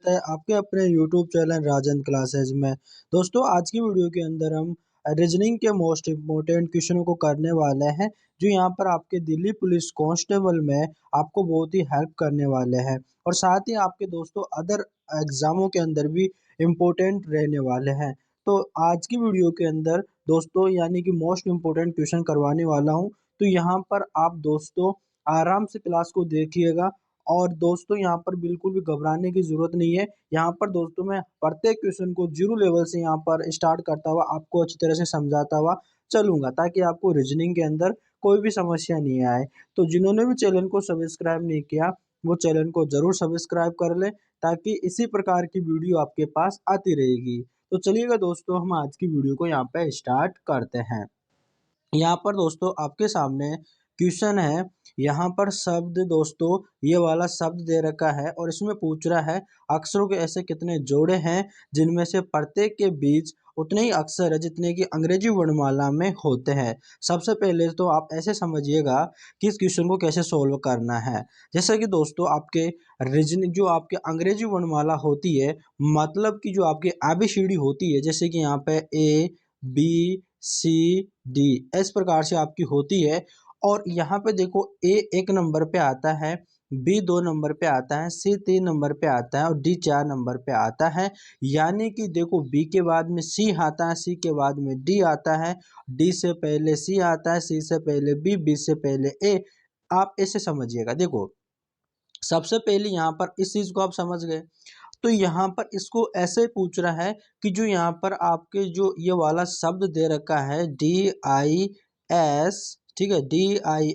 है आपके अपने यूट्यूब चैनल राजन क्लासेज में। दोस्तों आज की वीडियो के अंदर हम रीजनिंग के मोस्ट इम्पोर्टेंट क्वेश्चनों को करने वाले हैं, जो यहाँ पर आपके दिल्ली पुलिस कांस्टेबल में आपको बहुत ही हेल्प करने वाले हैं और साथ ही आपके दोस्तों अदर एग्जामों के अंदर भी इम्पोर्टेंट रहने वाले हैं। तो आज की वीडियो के अंदर दोस्तों यानी कि मोस्ट इम्पोर्टेंट क्वेश्चन करवाने वाला हूँ। तो यहाँ पर आप दोस्तों आराम से क्लास को देखिएगा और दोस्तों यहाँ पर बिल्कुल भी घबराने की ज़रूरत नहीं है। यहाँ पर दोस्तों मैं प्रत्येक क्वेश्चन को 0 लेवल से यहाँ पर स्टार्ट करता हुआ आपको अच्छी तरह से समझाता हुआ चलूँगा, ताकि आपको रीजनिंग के अंदर कोई भी समस्या नहीं आए। तो जिन्होंने भी चैनल को सब्सक्राइब नहीं किया, वो चैनल को ज़रूर सब्सक्राइब कर लें, ताकि इसी प्रकार की वीडियो आपके पास आती रहेगी। तो चलिएगा दोस्तों, हम आज की वीडियो को यहाँ पे स्टार्ट करते हैं। यहाँ पर दोस्तों आपके सामने क्वेश्चन है। यहाँ पर शब्द दोस्तों ये वाला शब्द दे रखा है और इसमें पूछ रहा है अक्षरों के ऐसे कितने जोड़े हैं जिनमें से प्रत्येक के बीच उतने ही अक्षर है जितने की अंग्रेजी वर्णमाला में होते हैं। सबसे पहले तो आप ऐसे समझिएगा कि इस क्वेश्चन को कैसे सोल्व करना है। जैसा कि दोस्तों आपके रीजनिंग जो आपके अंग्रेजी वर्णमाला होती है, मतलब कि जो आपकी ABCD होती है, जैसे कि यहाँ पे ABCD इस प्रकार से आपकी होती है। और यहाँ पे देखो A 1 नंबर पे आता है, B 2 नंबर पे आता है, C 3 नंबर पे आता है और D 4 नंबर पे आता है। यानी कि देखो B के बाद में C आता है, C के बाद में D आता है, D से पहले C आता है, C से पहले B, B से पहले A। आप ऐसे समझिएगा। देखो सबसे पहले यहाँ पर इस चीज को आप समझ गए, तो यहाँ पर इसको ऐसे पूछ रहा है कि जो यहाँ पर आपके जो ये वाला शब्द दे रखा है DIS, ठीक है, DISHARMON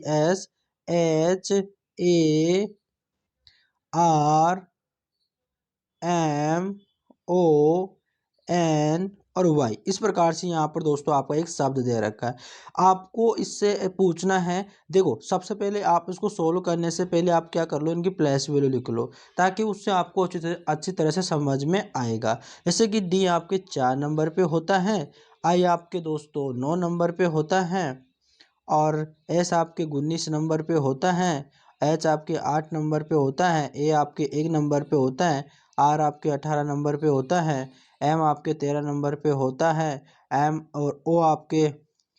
और वाई, इस प्रकार से यहाँ पर दोस्तों आपका एक शब्द दे रखा है। आपको इससे पूछना है। देखो सबसे पहले आप इसको सोल्व करने से पहले आप क्या कर लो, इनकी प्लेस वैल्यू लिख लो, ताकि उससे आपको अच्छी तरह से समझ में आएगा। जैसे कि डी आपके 4 नंबर पे होता है, आई आपके दोस्तों 9 नंबर पे होता है और एस आपके 19 नंबर पे होता है, एच आपके 8 नंबर पे होता है, ए आपके 1 नंबर पे होता है, आर आपके 18 नंबर पे होता है, एम आपके 13 नंबर पे होता है, एम और ओ आपके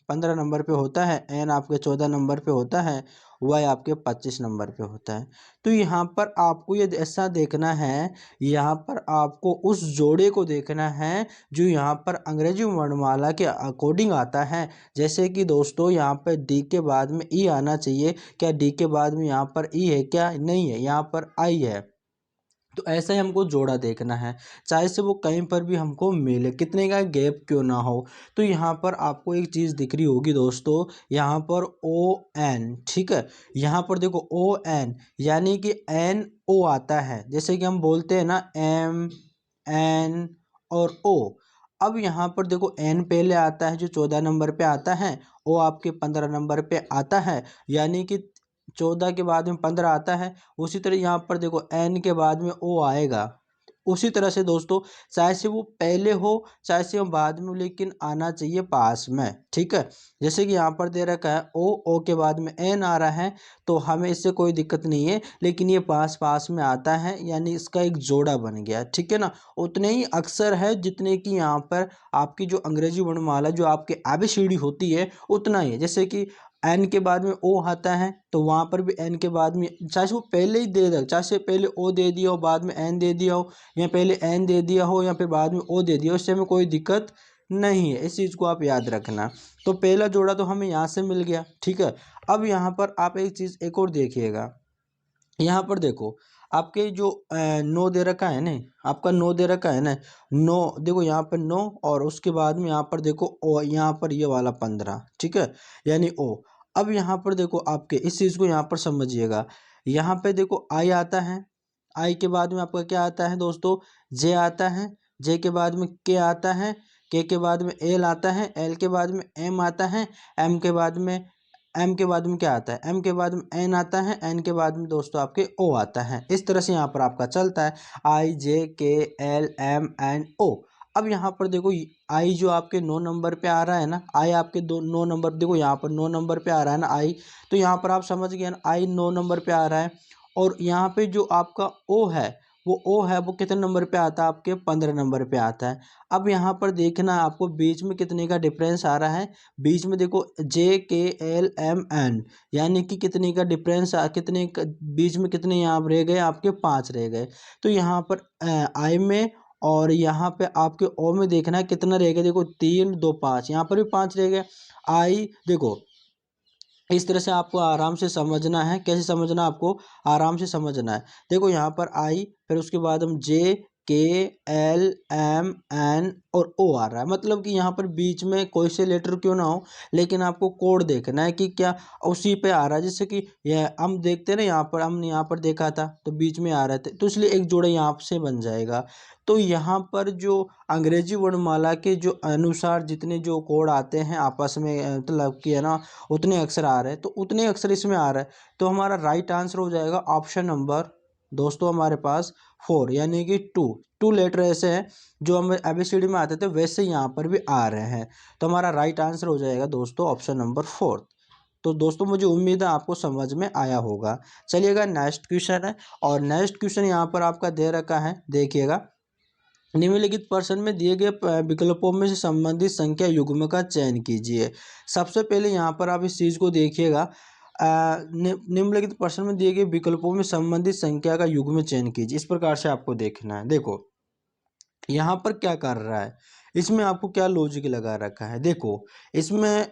15 नंबर पे होता है, एन आपके 14 नंबर पे होता है, वाई आपके 25 नंबर पे होता है। तो यहाँ पर आपको ये ऐसा देखना है, यहाँ पर आपको उस जोड़े को देखना है जो यहाँ पर अंग्रेजी वर्णमाला के अकॉर्डिंग आता है। जैसे कि दोस्तों यहाँ पर डी के बाद में ई आना चाहिए, क्या डी के बाद में यहाँ पर ई है? क्या नहीं है, यहाँ पर आई है। तो ऐसा ही हमको जोड़ा देखना है, चाहे से वो कहीं पर भी हमको मिले, कितने का गैप क्यों ना हो। तो यहाँ पर आपको एक चीज़ दिख रही होगी दोस्तों, यहाँ पर ON, ठीक है, यहाँ पर देखो ON यानी कि NO आता है। जैसे कि हम बोलते हैं ना MN और O। अब यहाँ पर देखो N पहले आता है जो 14 नंबर पे आता है, O आपके 15 नंबर पे आता है, यानी कि 14 के बाद में 15 आता है। उसी तरह यहाँ पर देखो N के बाद में O आएगा। उसी तरह से दोस्तों चाहे से वो पहले हो चाहे से वो बाद में, लेकिन आना चाहिए पास में, ठीक है। जैसे कि यहाँ पर दे रखा है O के बाद में N आ रहा है, तो हमें इससे कोई दिक्कत नहीं है, लेकिन ये पास पास में आता है, यानी इसका एक जोड़ा बन गया, ठीक है ना। उतने ही अक्षर है जितने की यहाँ पर आपकी जो अंग्रेजी वर्णमाला जो आपके ABCD होती है उतना ही है। जैसे कि एन के बाद में ओ आता है, तो वहां पर भी एन के बाद में चाहे वो पहले ही दे दे, चाहे से पहले ओ दे दिया हो बाद में एन दे दिया हो, या पहले एन दे दिया हो या फिर बाद में ओ दे दिया हो, इससे हमें कोई दिक्कत नहीं है। इस चीज़ को आप याद रखना। तो पहला जोड़ा तो हमें यहाँ से मिल गया, ठीक है। अब यहाँ पर आप एक चीज़ एक और देखिएगा, यहाँ पर देखो आपके जो नो दे रखा है ना, आपका नो दे रखा है ना, नो देखो यहाँ पर नो और उसके बाद में यहाँ पर देखो ओ, यहाँ पर ये वाला 15, ठीक है, यानी ओ। अब यहाँ पर देखो आपके इस चीज़ को यहाँ पर समझिएगा, यहाँ पे देखो आई आता है, आई के बाद में आपका क्या आता है दोस्तों, जे आता है, जे के बाद में के आता है, के बाद में एल आता है, एल के बाद में एम आता है, एम के बाद में एम के बाद में क्या आता है, एम के बाद में एन आता है, एन के बाद में दोस्तों आपके ओ आता है। इस तरह से यहाँ पर आपका चलता है IJKLMNO। अब यहाँ पर देखो आई जो आपके 9 नंबर पे आ रहा है ना, आई आपके 9 नंबर, देखो यहाँ पर 9 नंबर पे आ रहा है ना आई, तो यहाँ पर आप समझ गए ना, आई 9 नंबर पे आ रहा है। और यहाँ पे जो आपका ओ है वो ओ है वो कितने नंबर पे आता है आपके 15 नंबर पे आता है। अब यहाँ पर देखना आपको बीच में कितने का डिफरेंस आ रहा है, बीच में देखो JKLMN यानी कि कितने का डिफरेंस बीच में कितने यहाँ रह गए आपके 5 रह गए। तो यहाँ पर आई में और यहाँ पे आपके ओ में देखना है कितना रह गया, देखो 3 2 5, यहाँ पर भी 5 रह गए। आई देखो इस तरह से आपको आराम से समझना है, कैसे समझना आपको आराम से समझना है। देखो यहाँ पर आई, फिर उसके बाद हम JKLMN और ओ आ रहा है, मतलब कि यहाँ पर बीच में कोई से लेटर क्यों ना हो, लेकिन आपको कोड देखना है कि क्या उसी पे आ रहा है। जैसे कि यह हम देखते हैं ना, यहाँ पर हमने यहाँ पर देखा था तो बीच में आ रहे थे, तो इसलिए एक जोड़ा यहाँ से बन जाएगा। तो यहाँ पर जो अंग्रेजी वर्णमाला के जो अनुसार जितने जो कोड आते हैं आपस में, मतलब कि है ना, उतने अक्षर आ रहे हैं, तो उतने अक्षर इसमें आ रहे हैं। तो हमारा राइट आंसर हो जाएगा ऑप्शन नंबर दोस्तों हमारे पास 4, यानी कि 2 लेटर ऐसे हैं जो हमें ABCD में आते थे वैसे यहाँ पर भी आ रहे हैं। तो हमारा राइट आंसर हो जाएगा दोस्तों ऑप्शन नंबर 4। तो दोस्तों मुझे उम्मीद है आपको समझ में आया होगा। चलिएगा नेक्स्ट क्वेश्चन है, और नेक्स्ट क्वेश्चन यहाँ पर आपका दे रखा है, देखिएगा। निम्नलिखित प्रश्न में दिए गए विकल्पों में से संबंधित संख्या युग्म का चयन कीजिए। सबसे पहले यहाँ पर आप इस चीज़ को देखिएगा, निम्नलिखित प्रश्न में दिए गए विकल्पों में संबंधित संख्या का युग्म चयन कीजिए। इस प्रकार से आपको देखना है। देखो यहाँ पर क्या कर रहा है, इसमें आपको क्या लॉजिक लगा रखा है। देखो इसमें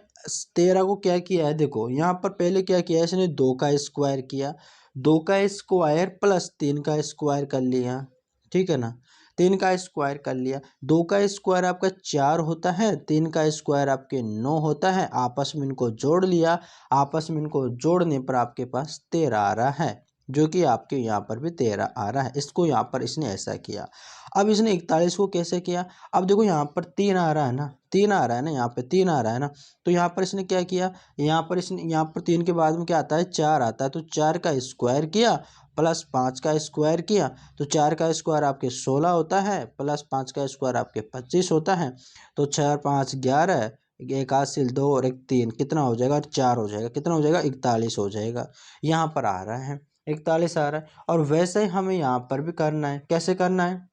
13 को क्या किया है, देखो यहाँ पर पहले क्या किया है, इसने 2 का स्क्वायर किया, 2 का स्क्वायर प्लस 3 का स्क्वायर कर लिया, ठीक है ना, 3 का स्क्वायर कर लिया। 2 का स्क्वायर आपका 4 होता है, 3 का स्क्वायर आपके 9 होता है, आपस में इनको जोड़ लिया, आपस में इनको जोड़ने पर आपके पास 13 आ रहा है, जो कि आपके यहाँ पर भी 13 आ रहा है। इसको यहाँ पर इसने ऐसा किया। अब इसने 41 को कैसे किया, अब देखो यहाँ पर 3 आ रहा है ना, 3 आ रहा है ना, यहाँ पे 3 आ रहा है ना, तो यहाँ पर इसने क्या किया, यहाँ पर 3 के बाद में क्या आता है, 4 आता है, तो 4 का स्क्वायर किया प्लस 5 का स्क्वायर किया, तो 4 का स्क्वायर आपके 16 होता है, प्लस 5 का स्क्वायर आपके 25 होता है। तो 4 5 11, एक हासिल 2 और एक 3, कितना हो जाएगा, 4 हो जाएगा, कितना हो जाएगा, 41 हो जाएगा। यहाँ पर आ रहा है 41 आ रहा है। और वैसे ही हमें यहाँ पर भी करना है, कैसे करना है,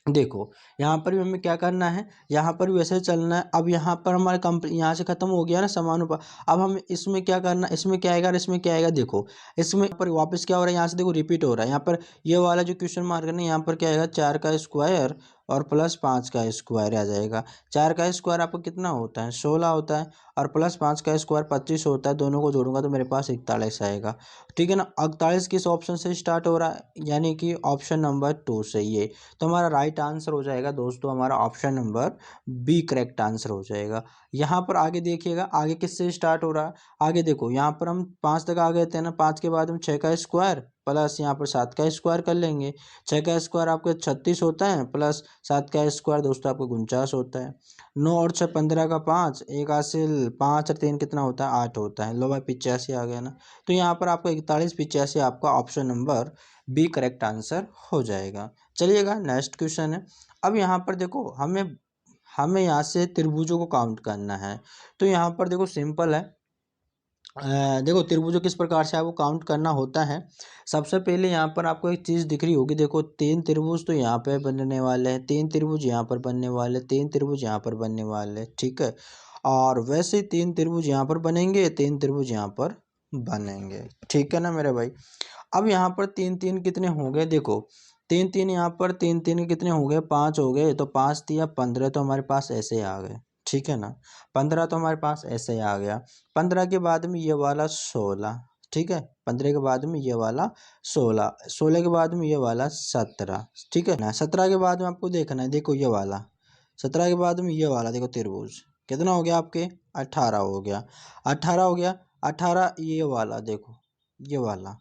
देखो यहाँ पर भी हमें क्या करना है, यहाँ पर भी वैसे ही चलना है। अब यहाँ पर हमारे यहाँ से खत्म हो गया ना समानुपात। अब हम इसमें क्या करना, इसमें क्या आएगा और इसमें क्या आएगा, देखो इसमें पर वापस क्या हो रहा है, यहाँ से देखो रिपीट हो रहा है। यहाँ पर ये वाला जो क्वेश्चन मार्क है ना, यहाँ पर क्या आएगा, 4 का स्क्वायर और प्लस 5 का स्क्वायर आ जाएगा। 4 का स्क्वायर आपको कितना होता है, 16 होता है, और प्लस 5 का स्क्वायर 25 होता है, दोनों को जोड़ूंगा तो मेरे पास 41 आएगा, ठीक है ना। 41 किस ऑप्शन से स्टार्ट हो रहा है, यानी कि ऑप्शन नंबर 2 से। ये तो हमारा राइट आंसर हो जाएगा दोस्तों, हमारा option number B correct answer हो जाएगा। यहाँ पर आगे देखिएगा, आगे किससे स्टार्ट हो रहा है, आगे देखो यहाँ पर हम 5 तक आ गए थे ना, 5 के बाद हम 6 का स्क्वायर प्लस यहाँ पर 7 का स्क्वायर कर लेंगे। 6 का स्क्वायर आपका 36 होता है, प्लस 7 का स्क्वायर दोस्तों आपको 49 होता है। 9 और 6 15 का 5, एक हासिल 5 और 3 कितना होता है, 8 होता है। लो भाई 85 आ गया ना। तो यहाँ पर आपका 41 85 आपका option number B correct answer हो जाएगा। चलिएगा नेक्स्ट क्वेश्चन है। अब यहाँ पर देखो हमें हमें यहाँ से त्रिभुजों को काउंट करना है। तो यहाँ पर देखो सिंपल है, देखो त्रिभुजों किस प्रकार से आपको काउंट करना होता है। सबसे पहले यहाँ पर आपको एक चीज़ दिख रही होगी, देखो 3 त्रिभुज तो यहाँ पे बनने वाले हैं, 3 त्रिभुज यहाँ पर बनने वाले, 3 त्रिभुज यहाँ पर बनने वाले, ठीक है। और वैसे ही 3 त्रिभुज यहाँ पर बनेंगे, 3 त्रिभुज यहाँ पर बनेंगे, ठीक है ना मेरे भाई। अब यहाँ पर 3 3 कितने हो गए, देखो 3 3 यहाँ पर 3 3 कितने हो गए, 5 हो गए, तो 5 तिया 15, तो हमारे पास ऐसे आ गए, ठीक है ना। 15 तो हमारे पास ऐसे आ गया। 15 के बाद में ये वाला 16, ठीक है। 15 के बाद में ये वाला 16, 16 के बाद में ये वाला 17, ठीक है ना। 17 के बाद में आपको देखना है, देखो ये वाला 17 के बाद में ये वाला, देखो त्रिभुज कितना हो गया आपके, 18 हो गया, 18 हो गया, 18 ये वाला देखो, ये वाला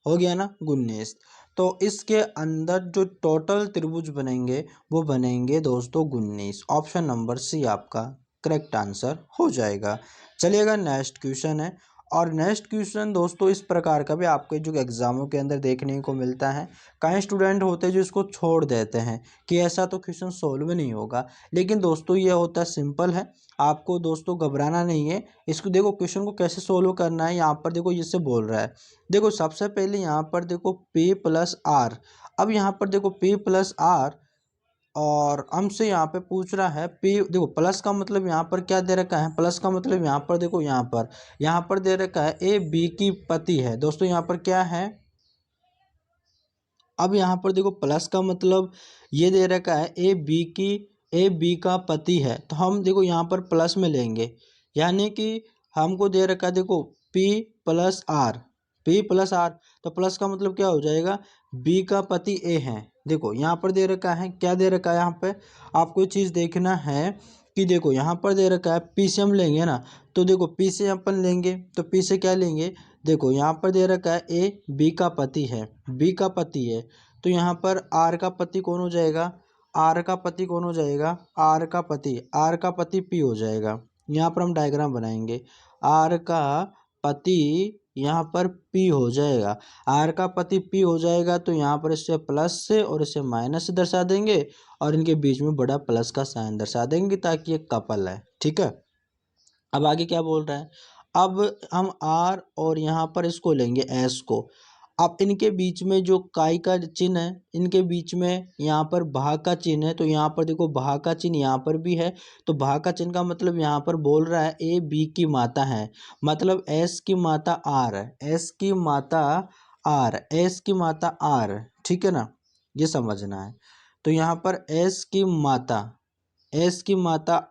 हो गया ना 19। तो इसके अंदर जो टोटल त्रिभुज बनेंगे वो बनेंगे दोस्तों 19। ऑप्शन नंबर सी आपका करेक्ट आंसर हो जाएगा। चलिएगा नेक्स्ट क्वेश्चन है, और नेक्स्ट क्वेश्चन दोस्तों इस प्रकार का भी आपके जो एग्जामों के अंदर देखने को मिलता है। कई स्टूडेंट होते हैं जो इसको छोड़ देते हैं कि ऐसा तो क्वेश्चन सोल्व नहीं होगा, लेकिन दोस्तों ये होता है सिंपल है, आपको दोस्तों घबराना नहीं है। इसको देखो क्वेश्चन को कैसे सोल्व करना है, यहाँ पर देखो इससे बोल रहा है। देखो सबसे पहले यहाँ पर देखो P प्लस आर, अब यहाँ पर देखो P प्लस R, और हमसे यहाँ पे पूछ रहा है P, देखो प्लस का मतलब यहाँ पर क्या दे रखा है, प्लस का मतलब यहाँ पर देखो यहाँ पर दे रखा है A B की पति है दोस्तों, यहाँ पर क्या है। अब यहाँ पर देखो प्लस का मतलब ये दे रखा है ए बी का पति है, तो हम देखो यहाँ पर प्लस में लेंगे, यानी कि हमको दे रखा है देखो पी प्लस आर, तो प्लस का मतलब क्या हो जाएगा, बी का पति ए है। देखो यहाँ पर दे रखा है, क्या दे रखा है, यहाँ पे आपको चीज़ देखना है कि देखो यहाँ पर दे रखा है पी से हम लेंगे ना, तो देखो पी से अपन लेंगे तो पी से क्या लेंगे, देखो यहाँ पर दे रखा है ए बी का पति है, बी का पति है, तो यहाँ पर आर का पति कौन हो जाएगा, आर का पति कौन हो जाएगा, आर का पति पी हो जाएगा। यहाँ पर हम डायग्राम बनाएंगे, आर का पति यहाँ पर पी हो जाएगा, आर का पति पी हो जाएगा, तो यहाँ पर इससे प्लस से और इसे माइनस से दर्शा देंगे, और इनके बीच में बड़ा प्लस का साइन दर्शा देंगे ताकि ये कपल है, ठीक है। अब आगे क्या बोल रहा है, अब हम आर और यहाँ पर इसको लेंगे एस को, अब इनके बीच में जो काई का चिन्ह है, इनके बीच में यहाँ पर भाग का चिन्ह है, तो यहाँ पर देखो भाग का चिन्ह यहाँ पर भी है, तो भाग का चिन्ह का मतलब यहाँ पर बोल रहा है ए बी की माता है, मतलब एस की माता आर है, एस की माता आर, ठीक है ना, ये समझना है। तो यहाँ पर एस की माता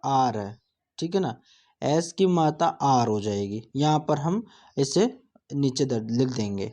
आर है, ठीक है ना, एस की माता आर हो जाएगी, यहाँ पर हम इसे नीचे लिख देंगे।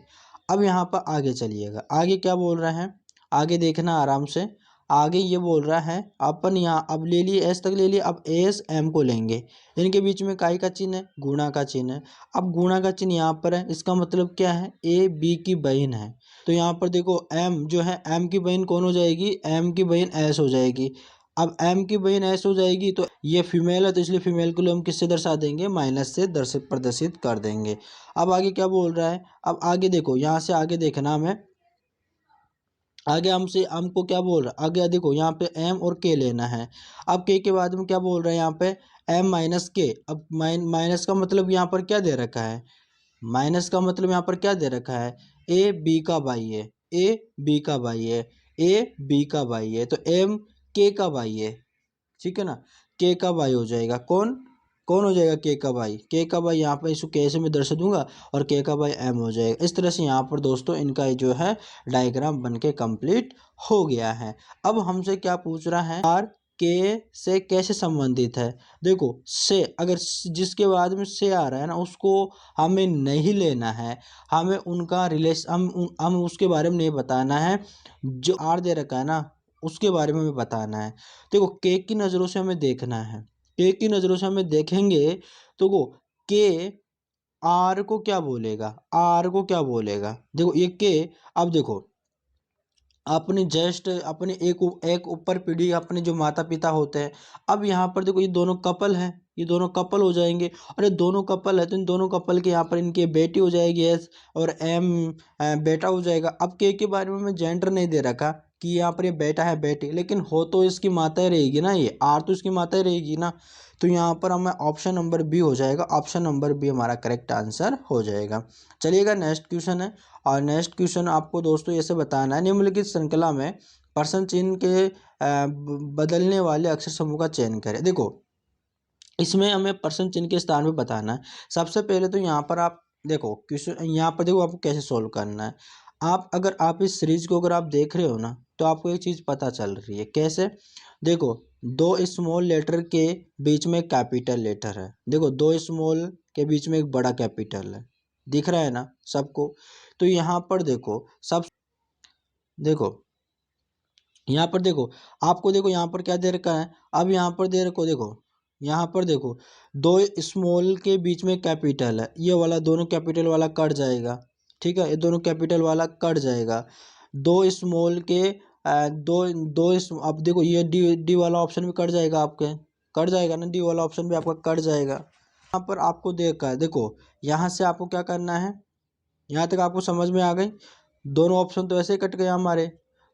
अब यहाँ पर आगे चलिएगा, आगे क्या बोल रहा है, आगे देखना आराम से, आगे ये बोल रहा है अपन यहाँ अब ले लिए एस तक ले लिए, अब एस एम को लेंगे, इनके बीच में काई का चिन्ह है, गुणा का चिन्ह है, अब गुणा का चिन्ह यहाँ पर है, इसका मतलब क्या है, ए बी की बहन है, तो यहाँ पर देखो एम जो है, एम की बहन कौन हो जाएगी, एम की बहन एस हो जाएगी। अब एम की बहन एस हो जाएगी, तो ये फीमेल है, तो इसलिए फीमेल को हम किससे दर्शा देंगे, माइनस से प्रदर्शित कर देंगे। अब आगे क्या बोल रहा है, अब आगे देखो, यहाँ से आगे देखना हमें, आगे हमको क्या बोल रहा है, आगे देखो यहाँ पे एम और के लेना है। अब के बाद में क्या बोल रहा है, यहाँ पे एम माइनस के, अब माइनस का मतलब यहाँ पर क्या दे रखा है, माइनस का मतलब यहाँ पर क्या दे रखा है, ए बी का भाई है, ए बी का भाई है, ए बी का भाई है, तो एम के का भाई है, ठीक है ना, के का भाई हो जाएगा, कौन कौन हो जाएगा, के का भाई, के का भाई यहाँ पर इसको कैसे मैं दर्शा दूंगा, और के का भाई एम हो जाएगा। इस तरह से यहाँ पर दोस्तों इनका जो है डायग्राम बन के कंप्लीट हो गया है। अब हमसे क्या पूछ रहा है, आर के से कैसे संबंधित है, देखो से, अगर जिसके बाद में से आ रहा है ना, उसको हमें नहीं लेना है, हमें उनका रिलेशन हम उसके बारे में नहीं बताना है, जो आर दे रखा है ना उसके बारे में हमें बताना है। देखो के की नज़रों से हमें देखना है, के की नज़रों से हमें देखेंगे तो वो के आर को क्या बोलेगा, आर को क्या बोलेगा, देखो ये के, अब देखो अपनी जस्ट अपने एक ऊपर पीढ़ी अपने जो माता पिता होते हैं, अब यहाँ पर देखो ये दोनों कपल हैं, ये दोनों कपल हो जाएंगे, और ये दोनों कपल है तो इन दोनों कपल के यहाँ पर इनके बेटी हो जाएगी एस, और एम बेटा हो जाएगा। अब के बारे में मैं जेंडर नहीं दे रखा कि यहाँ पर ये बेटा है बेटी, लेकिन हो तो इसकी माता ही रहेगी ना, ये आर तो इसकी माता ही रहेगी ना, तो यहाँ पर हमें ऑप्शन नंबर बी हो जाएगा, ऑप्शन नंबर बी हमारा करेक्ट आंसर हो जाएगा। चलिएगा नेक्स्ट क्वेश्चन है, और नेक्स्ट क्वेश्चन आपको दोस्तों ऐसे बताना है, निम्नलिखित श्रृंखला में प्रश्न चिन्ह के बदलने वाले अक्षर समूह का चयन करें। देखो इसमें हमें प्रश्न चिन्ह के स्थान पे बताना है। सबसे पहले तो यहाँ पर आप देखो क्वेश्चन, यहाँ पर देखो आपको कैसे सोल्व करना है। अगर आप इस सीरीज को अगर आप देख रहे हो ना, तो आपको एक चीज़ पता चल रही है, कैसे, देखो दो स्मॉल लेटर के बीच में कैपिटल लेटर है, देखो दो स्मॉल के बीच में एक बड़ा कैपिटल है, दिख रहा है ना सबको। तो यहाँ पर देखो देखो यहाँ पर देखो, आपको देखो यहाँ पर क्या दे रखा है, अब यहाँ पर दे रखो, देखो यहाँ पर देखो दो स्मॉल के बीच में कैपिटल है, ये वाला दोनों कैपिटल वाला कट जाएगा, ठीक है, ये दोनों कैपिटल वाला कट जाएगा, दो स्मॉल के दो दो अब देखो ये डी वाला ऑप्शन भी कट जाएगा, आपके कट जाएगा ना, डी वाला ऑप्शन भी आपका कट जाएगा। यहाँ पर आपको देखा है, देखो यहाँ से आपको क्या करना है, यहाँ तक आपको समझ में आ गई, दोनों ऑप्शन तो ऐसे कट गए हमारे,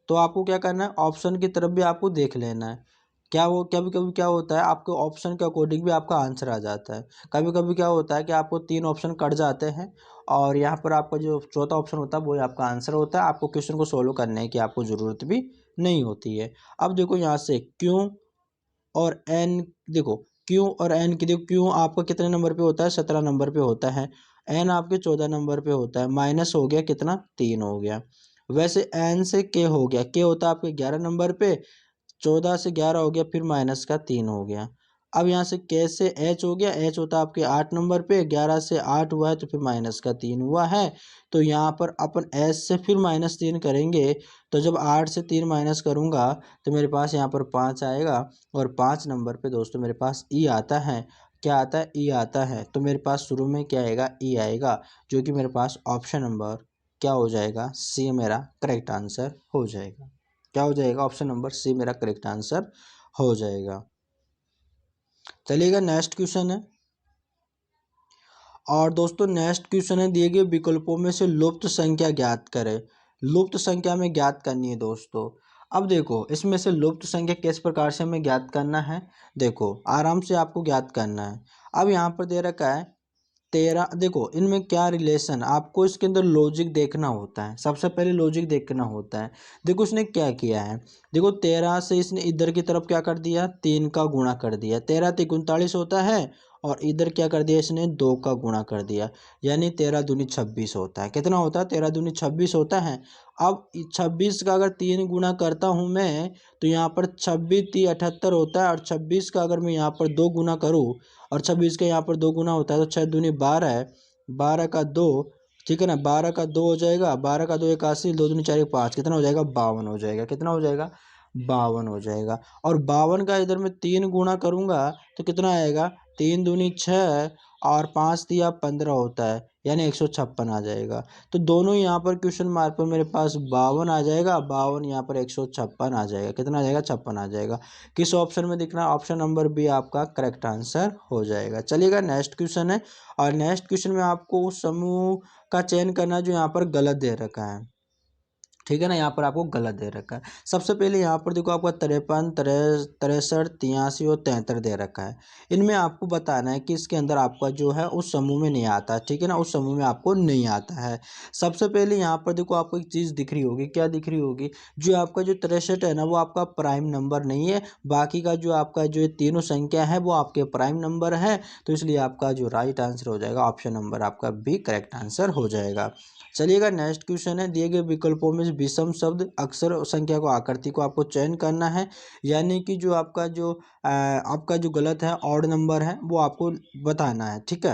तो आपको क्या करना है, ऑप्शन की तरफ भी आपको देख लेना है क्या वो कभी कभी क्या होता है आपके ऑप्शन के अकॉर्डिंग भी आपका आंसर आ जाता है। कभी कभी क्या होता है कि आपको 3 ऑप्शन कट जाते हैं और यहाँ पर आपका जो चौथा ऑप्शन होता है वो आपका आंसर होता है। आपको क्वेश्चन को सोल्व करने की आपको ज़रूरत भी नहीं होती है। अब देखो यहाँ से क्यों और एन, देखो क्यू और एन की, देखो क्यू आपका कितने नंबर पे होता है, 17 नंबर पे होता है। एन आपके 14 नंबर पे होता है, माइनस हो गया कितना, 3 हो गया। वैसे एन से के हो गया, के होता है आपके 11 नंबर पे, 14 से 11 हो गया, फिर माइनस का 3 हो गया। अब यहाँ से के से एच हो गया, एच होता है आपके 8 नंबर पे, 11 से 8 हुआ है तो फिर माइनस का 3 हुआ है। तो यहाँ पर अपन एच से फिर -3 करेंगे, तो जब 8 से 3 माइनस करूँगा तो मेरे पास यहाँ पर 5 आएगा। और 5 नंबर पे दोस्तों मेरे पास ई आता है। क्या आता है, ई आता है। तो मेरे पास शुरू में क्या आएगा, ई आएगा, जो कि मेरे पास ऑप्शन नंबर क्या हो जाएगा, सी मेरा करेक्ट आंसर हो जाएगा। क्या हो जाएगा, ऑप्शन नंबर सी मेरा करेक्ट आंसर हो जाएगा। चलिएगा नेक्स्ट क्वेश्चन है। और दोस्तों नेक्स्ट क्वेश्चन है, दिए गए विकल्पों में से लुप्त संख्या ज्ञात करें। लुप्त संख्या में ज्ञात करनी है दोस्तों। अब देखो इसमें से लुप्त संख्या किस प्रकार से हमें ज्ञात करना है, देखो आराम से आपको ज्ञात करना है। अब यहाँ पर दे रखा है 13, देखो इनमें क्या रिलेशन, आपको इसके अंदर लॉजिक देखना होता है। सबसे पहले लॉजिक देखना होता है। देखो इसने क्या किया है, देखो 13 से इसने इधर की तरफ क्या कर दिया, 3 का गुणा कर दिया, 13 × 39 होता है। और इधर क्या कर दिया इसने, 2 का गुणा कर दिया, यानी 13 दूनी 26 होता है। कितना होता है, 13 दूनी 26 होता है। अब 26 का अगर 3 गुणा करता हूँ मैं, तो यहाँ पर 26 × 78 होता है। और 26 का अगर मैं यहाँ पर 2 गुना करूँ, और 26 का यहाँ पर 2 गुना होता है, तो 6 दूनी 12 है, 12 का 2, ठीक है ना, 12 का 2 हो जाएगा, 12 का 2 81, 2 दूनी 4 5, कितना हो जाएगा, 52 हो जाएगा। कितना हो जाएगा, 52 हो जाएगा। और 52 का इधर मैं 3 गुणा करूँगा तो कितना आएगा, 3 दूनी 6 और 5 दिया 15 होता है, यानी 156 आ जाएगा। तो दोनों यहाँ पर क्वेश्चन मार्क पर मेरे पास 52 आ जाएगा, 52 यहाँ पर 156 आ जाएगा। कितना आ जाएगा, 56 आ जाएगा। किस ऑप्शन में दिखना, ऑप्शन नंबर बी आपका करेक्ट आंसर हो जाएगा। चलिएगा नेक्स्ट क्वेश्चन है। और नेक्स्ट क्वेश्चन में आपको उस समूह का चयन करना है जो यहाँ पर गलत दे रखा है, ठीक है ना, यहाँ पर आपको गलत दे रखा है। सबसे पहले यहाँ पर देखो आपका 53, 63, 83 और 73 दे रखा है। इनमें आपको बताना है कि इसके अंदर आपका जो है उस समूह में नहीं आता, ठीक है ना, उस समूह में आपको नहीं आता है। सबसे पहले यहाँ पर देखो आपको एक चीज़ दिख रही होगी, क्या दिख रही होगी, जो आपका जो 63 है ना वो आपका प्राइम नंबर नहीं है। बाकी का जो आपका जो तीनों संख्या है वो आपके प्राइम नंबर है। तो इसलिए आपका जो राइट आंसर हो जाएगा ऑप्शन नंबर आपका बी करेक्ट आंसर हो जाएगा। चलिएगा नेक्स्ट क्वेश्चन है, दिए गए विकल्पों में विषम शब्द अक्षर संख्या को आकृति को आपको चयन करना है। यानी कि जो आपका जो गलत है ऑड नंबर है वो आपको बताना है, ठीक है।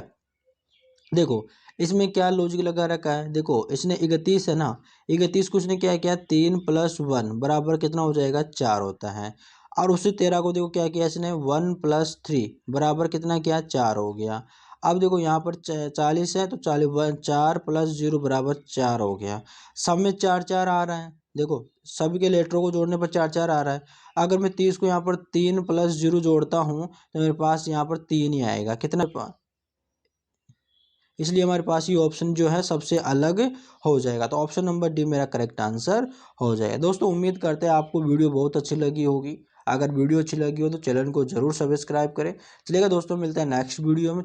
देखो इसमें क्या लॉजिक लगा रखा है, देखो इसने 31 है ना, 31 को उसने क्या किया, 3 + 1 बराबर कितना हो जाएगा, 4 होता है। और उसी 13 को देखो क्या किया इसने, 1 + 3 बराबर कितना किया, 4 हो गया। अब देखो यहाँ पर 40 है तो 40 4 + 0 बराबर 4 हो गया। सब में 4 4 आ रहा है, देखो सभी के लेटरों को जोड़ने पर 4 4 आ रहा है। अगर मैं 30 को यहाँ पर 3 + 0 जोड़ता हूँ तो मेरे पास यहाँ पर 3 ही आएगा। कितना, इसलिए हमारे पास ये ऑप्शन जो है सबसे अलग हो जाएगा। तो ऑप्शन नंबर डी मेरा करेक्ट आंसर हो जाएगा। दोस्तों उम्मीद करते हैं आपको वीडियो बहुत अच्छी लगी होगी। अगर वीडियो अच्छी लगी हो तो चैनल को जरूर सब्सक्राइब करें। चलिएगा दोस्तों, मिलते हैं नेक्स्ट वीडियो में।